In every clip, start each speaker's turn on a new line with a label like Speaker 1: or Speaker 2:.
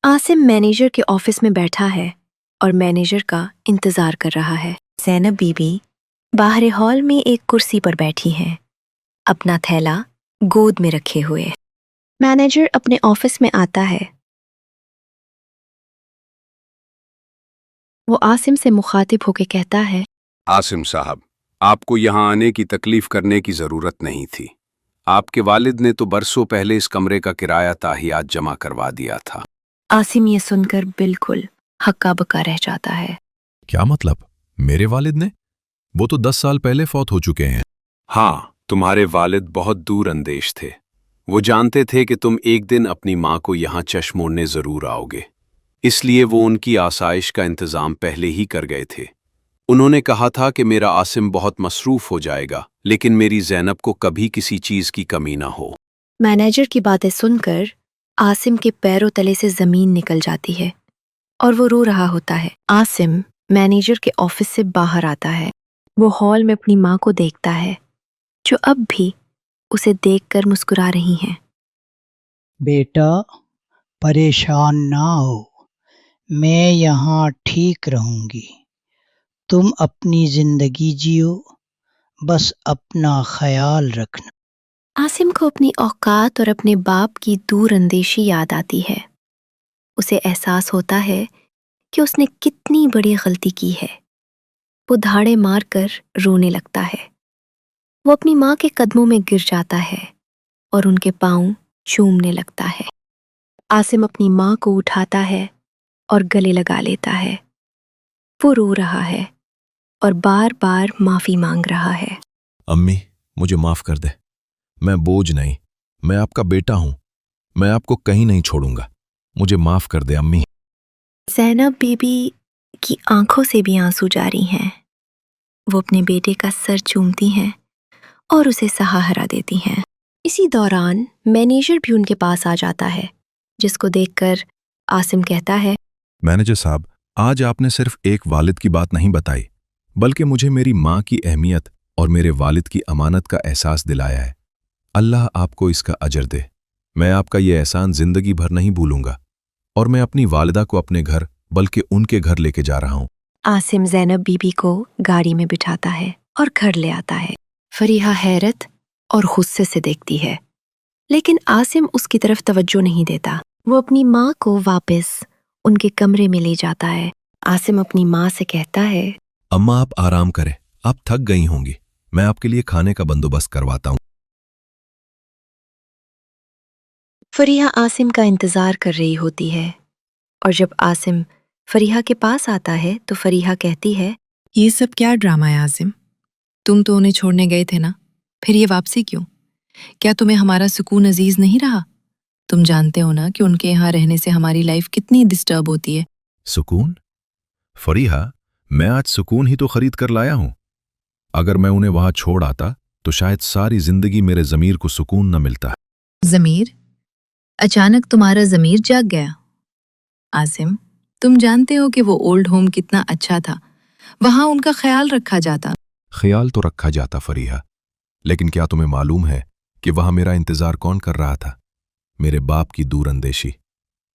Speaker 1: Asim manager के office में बैठा है और मैनेजर का इंतजार कर रहा है। ज़ैनब बीबी बाहर हॉल में एक कुर्सी पर बैठी हैं, अपना थैला गोद में रखे हुए। मैनेजर अपने ऑफिस में आता है। वो आसिम से मुखातिब होकर कहता है,
Speaker 2: आसिम साहब, आपको यहाँ आने की तकलीफ करने की जरूरत नहीं थी। आपके वालिद ने तो बरसों पहले इस कमरे का किराया ताहियात जमा करवा दिया था।
Speaker 1: आसिम ये सुनकर बिल्कुल हक्का बक्का रह जाता है।
Speaker 3: क्या मतलब? मेरे वालिद ने? वो तो 10 साल पहले फौत हो चुके हैं।
Speaker 2: हाँ, तुम्हारे वालिद बहुत दूर अंदेश थे। वो जानते थे कि तुम एक दिन अपनी माँ को यहाँ चश्म ओढ़ने जरूर आओगे, इसलिए वो उनकी आसाइश का इंतजाम पहले ही कर गए थे। उन्होंने कहा था कि मेरा आसिम बहुत मसरूफ हो जाएगा, लेकिन मेरी ज़ैनब को कभी किसी चीज की कमी ना हो।
Speaker 1: मैनेजर की बातें सुनकर आसिम के पैरों तले से जमीन निकल जाती है और वो रो रहा होता है। आसिम मैनेजर के ऑफिस से बाहर आता है। वो हॉल में अपनी माँ को देखता है, जो अब भी उसे देखकर मुस्कुरा रही हैं।
Speaker 4: बेटा, परेशान ना हो, मैं यहाँ ठीक रहूंगी। तुम अपनी जिंदगी जियो, बस अपना ख्याल रखना।
Speaker 1: आसिम को अपनी औकात और अपने बाप की दूर अंदेशी याद आती है। उसे एहसास होता है कि उसने कितनी बड़ी गलती की है। वो धाड़े मारकर रोने लगता है। वो अपनी माँ के कदमों में गिर जाता है और उनके पाँव चूमने लगता है। आसिम अपनी माँ को उठाता है और गले लगा लेता है। वो रो रहा है और बार बार माफी मांग रहा है।
Speaker 3: अम्मी, मुझे माफ कर दे। मैं बोझ नहीं, मैं आपका बेटा हूं। मैं आपको कहीं नहीं छोड़ूंगा। मुझे माफ कर दे अम्मी।
Speaker 1: ज़ैनब बीबी की आंखों से भी आंसू जारी हैं। वो अपने बेटे का सर चूमती हैं और उसे सहारा देती हैं। इसी दौरान मैनेजर भी उनके पास आ जाता है, जिसको देखकर आसिम कहता है,
Speaker 3: मैनेजर साहब, आज आपने सिर्फ एक वालिद की बात नहीं बताई, बल्कि मुझे मेरी माँ की अहमियत और मेरे वालिद की अमानत का एहसास दिलाया है। अल्लाह आपको इसका अजर दे। मैं आपका ये एहसान जिंदगी भर नहीं भूलूंगा और मैं अपनी वालिदा को अपने घर बल्कि उनके घर लेके जा रहा हूँ।
Speaker 1: आसिम ज़ैनब बीबी को गाड़ी में बिठाता है और घर ले आता है। फरीहा हैरत और गुस्से से देखती है, लेकिन आसिम उसकी तरफ तवज्जो नहीं देता। वो अपनी माँ को वापस उनके कमरे में ले जाता है। आसिम अपनी माँ से कहता है,
Speaker 3: अम्मा, आप आराम करें, आप थक गई होंगी। मैं आपके लिए खाने का बंदोबस्त करवाता हूँ।
Speaker 1: फरीहा आसिम का इंतजार कर रही होती है और जब आसिम फरीहा के पास आता है तो फरीहा कहती है,
Speaker 5: ये सब क्या ड्रामा है आसिम? तुम तो उन्हें छोड़ने गए थे ना, फिर ये वापसी क्यों? क्या तुम्हें हमारा सुकून अजीज नहीं रहा? तुम जानते हो ना कि उनके यहाँ रहने से हमारी लाइफ कितनी डिस्टर्ब होती है।
Speaker 3: सुकून? फरीहा, मैं आज सुकून ही तो खरीद कर लाया हूं। अगर मैं उन्हें वहां छोड़ आता तो शायद सारी जिंदगी मेरे ज़मीर को सुकून न मिलता।
Speaker 5: ज़मीर? अचानक तुम्हारा ज़मीर जाग गया? आसिम, तुम जानते हो कि वो ओल्ड होम कितना अच्छा था, वहां उनका ख्याल रखा जाता।
Speaker 3: ख्याल तो रखा जाता फरीहा, लेकिन क्या तुम्हें मालूम है कि वहां मेरा इंतजार कौन कर रहा था? मेरे बाप की दूर अंदेशी।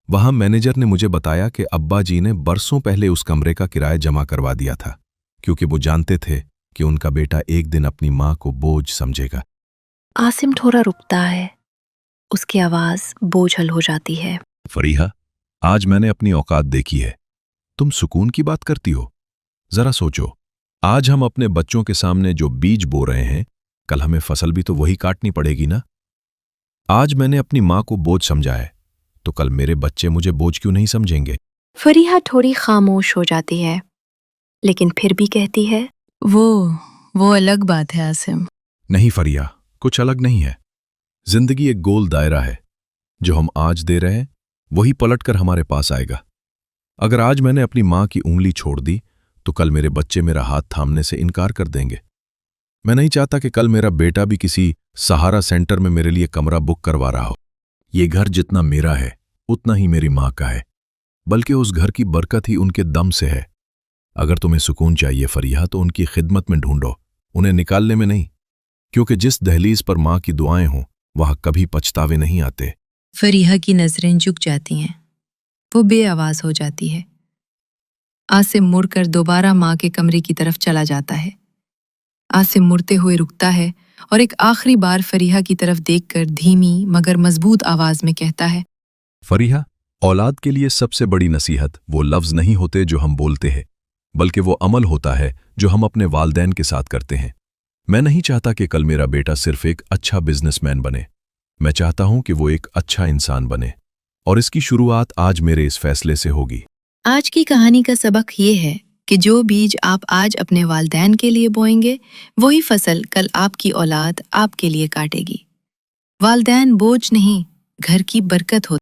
Speaker 3: वहां मैनेजर ने मुझे बताया कि अब्बा जी ने बरसों पहले उस कमरे का किराया जमा करवा दिया था, क्योंकि वो जानते थे कि उनका बेटा एक दिन अपनी माँ को बोझ समझेगा।
Speaker 1: आसिम थोड़ा रुकता है, उसकी आवाज बोझल हो जाती है।
Speaker 3: फरीहा, आज मैंने अपनी औकात देखी है। तुम सुकून की बात करती हो? जरा सोचो, आज हम अपने बच्चों के सामने जो बीज बो रहे हैं, कल हमें फसल भी तो वही काटनी पड़ेगी ना। आज मैंने अपनी माँ को बोझ समझा है, तो कल मेरे बच्चे मुझे बोझ क्यों नहीं समझेंगे?
Speaker 1: फरीहा थोड़ी खामोश हो जाती है, लेकिन फिर भी कहती है,
Speaker 5: वो अलग बात है आसिम।
Speaker 3: नहीं फरीहा, कुछ अलग नहीं है। जिंदगी एक गोल दायरा है। जो हम आज दे रहे हैं वही पलटकर हमारे पास आएगा। अगर आज मैंने अपनी माँ की उंगली छोड़ दी तो कल मेरे बच्चे मेरा हाथ थामने से इनकार कर देंगे। मैं नहीं चाहता कि कल मेरा बेटा भी किसी सहारा सेंटर में मेरे लिए कमरा बुक करवा रहा हो। ये घर जितना मेरा है उतना ही मेरी माँ का है, बल्कि उस घर की बरकत ही उनके दम से है। अगर तुम्हें सुकून चाहिए फरीहा, तो उनकी खिदमत में ढूंढो, उन्हें निकालने में नहीं, क्योंकि जिस दहलीज पर माँ की दुआएं हों वहां कभी पछतावे नहीं आते।
Speaker 5: फरीहा की नजरें झुक जाती हैं। वो बेआवाज हो जाती है। आसिम मुड़कर दोबारा माँ के कमरे की तरफ चला जाता है। आसिम मुड़ते हुए रुकता है और एक आखिरी बार फरीहा की तरफ देखकर धीमी मगर मजबूत आवाज में कहता है,
Speaker 3: फरीहा, औलाद के लिए सबसे बड़ी नसीहत वो लफ्ज़ नहीं होते जो हम बोलते हैं, बल्कि वो अमल होता है जो हम अपने वालदैन के साथ करते हैं। मैं नहीं चाहता कि कल मेरा बेटा सिर्फ एक अच्छा बिजनेसमैन बने, मैं चाहता हूं कि वो एक अच्छा इंसान बने, और इसकी शुरुआत आज मेरे इस फैसले से होगी।
Speaker 5: आज की कहानी का सबक ये है कि जो बीज आप आज अपने वालदैन के लिए बोएंगे, वही फसल कल आपकी औलाद आपके लिए काटेगी। वालदैन बोझ नहीं, घर की बरकत होती।